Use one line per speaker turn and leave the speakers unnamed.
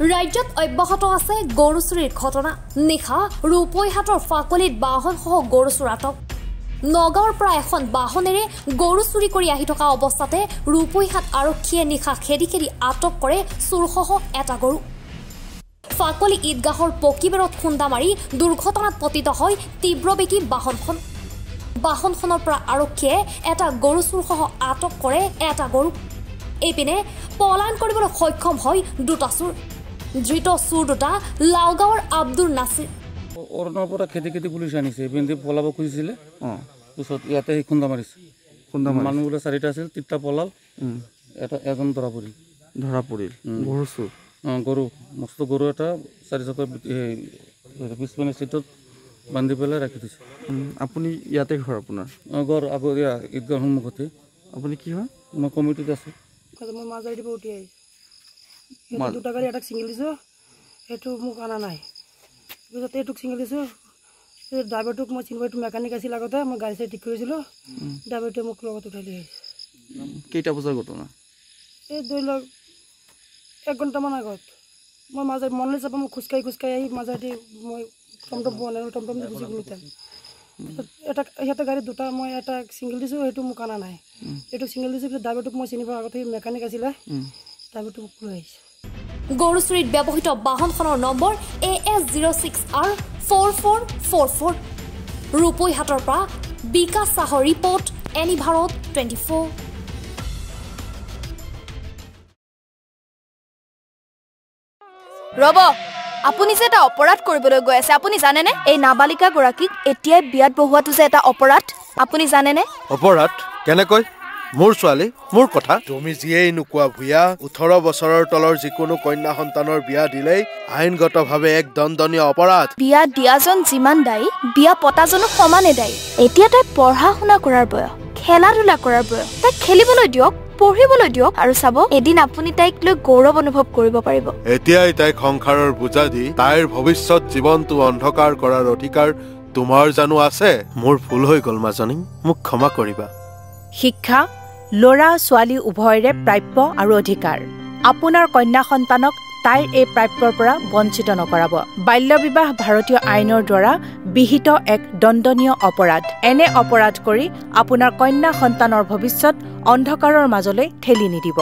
ৰাজ্যত অব্যাহত আছে গৰু চুৰিৰ ঘটনা নিশা ৰূপৈহাটৰ ফাকলিত বাহনসহ গৰু চোৰ আটক নগাঁৱৰ পৰা এখন বাহনেৰে গৰু চুৰি কৰি আহি থকা অৱস্থাতে ৰূপৈহাট আৰক্ষীয়ে নিশা খেদি খেদি আটক কৰে চোৰসহ এটা গৰু ফাকলি ঈদগাহৰ পকিবেৰত খুন্দা মাৰি দুৰ্ঘটনাত পতিত হয় তীব্ৰবেগী বাহনখনৰ পৰা আৰক্ষীয়ে এটা গৰু চোৰসহ আটক কৰে এটা গৰু এইপিনে পলায়ন কৰিবলৈ সক্ষম হয় দুটা চোৰ ধৃত চোৰ দুটা লাওগাঁৱৰ আব্দুল নাছিৰ
অৰণৰ পৰা খেতি খেতি পুলিচ আনিছে ইপিনে পলাব খুজিছিলে পিছত ইয়াতে খুন্দা মাৰিছে মানুহবোৰে চাৰিটা আছিল তিনিটা পলাল এজন ধৰা পৰিল
গৰু চোৰ
গৰু মস্ত গৰু এটা চাৰিচকীয়া পিছপিনে চিটত বান্ধি পেলাই ৰাখি দিছে
আপুনি ইয়াতে ঘৰ আপোনাৰ
ঘৰ আগৰীয়া ঈদগাহ সন্মুখতে
আপুনি কি হয়
মই কমিটিত আছোঁ
মই মাজাৰিৰ পৰা উঠি আহিছোঁ দুটা গাড়ী এটাক ছিঙি দিছোঁ সেইটো মোক অনা নাই পিছত এইটোক ছিঙি দিছোঁ ড্ৰাইভাৰটোক মই চিনিব এইটো মেকানিক আছিল আগতে মই গাড়ী চাড়ী ঠিক কৰিছিলোঁ ড্ৰাইভাৰটোৱে মোক লগত উঠাই লৈ আহিছে
কেইটা বজাৰ ঘটনা
এই ধৰি লওক 1 ঘণ্টামান আগত মই মাজাৰি মনলৈ যাব মই খোজকাঢ়ি আহি মাজাৰি মই টমটম পোৱা নাই টমটম গুচি গ'লোঁ তাত এটা সিহঁতে গাড়ী দুটা মই এটা ছিংগল দিছোঁ সেইটো মোক অনা নাই এইটো ছিংগল দিছোঁ পিছত ড্ৰাইভাৰটোক মই চিনি পোৱা আগতে মেকানিক আছিলে ড্ৰাইভাৰটোক মোক লৈ আহিছে
গৰু চুৰিত ব্যৱহৃত বাহনখনৰ নম্বৰ AS06R4444 ৰূপৈহাটৰ পৰা বিকাশ চাহৰ ৰিপৰ্ট এনি ভাৰত 24
ৰব আপুনি যে এটা অপৰাধ কৰিবলৈ গৈ আছে আপুনি জানেনে এই নাবালিকা গৰাকীক এতিয়াই বিয়াত বহোৱাটো যে এটা অপৰাধ আপুনি জানেনে
অপৰাধ কেনেকৈ মোৰ ছোৱালী মোৰ কথা তুমি যিয়েই নোকোৱা ভূঞা 18 বছৰৰ তলৰ যিকোনো কন্যা সন্তানৰ বিয়া দিলেই আইনগতভাৱে এক দণ্ডনীয় অপৰাধ
বিয়া দিয়াজন যিমান দায়ী বিয়া পতাজনো সমানে দায়ী এতিয়া তাই পঢ়া শুনা কৰাৰ বয়স খেলা ধূলা কৰাৰ বয়স তাই খেলিবলৈ দিয়ক পঢ়িবলৈ দিয়ক আৰু চাব এদিন আপুনি তাইক লৈ গৌৰৱ অনুভৱ কৰিব পাৰিব
এতিয়াই তাইক সংসাৰৰ বোজা দি তাইৰ ভৱিষ্যত জীৱনটো অন্ধকাৰ কৰাৰ অধিকাৰ তোমাৰ জানো আছে মোৰ ভুল হৈ গ'ল মাজনী মোক ক্ষমা কৰিবা
শিক্ষা ল'ৰা ছোৱালী উভয়ৰে প্ৰাপ্য আৰু অধিকাৰ আপোনাৰ কন্যা সন্তানক তাইৰ এই প্ৰাপ্যৰ পৰা বঞ্চিত নকৰাব বাল্য বিবাহ ভাৰতীয় আইনৰ দ্বাৰা বিহিত এক দণ্ডনীয় অপৰাধ এনে অপৰাধ কৰি আপোনাৰ কন্যা সন্তানৰ ভৱিষ্যত অন্ধকাৰৰ মাজলৈ ঠেলি নিদিব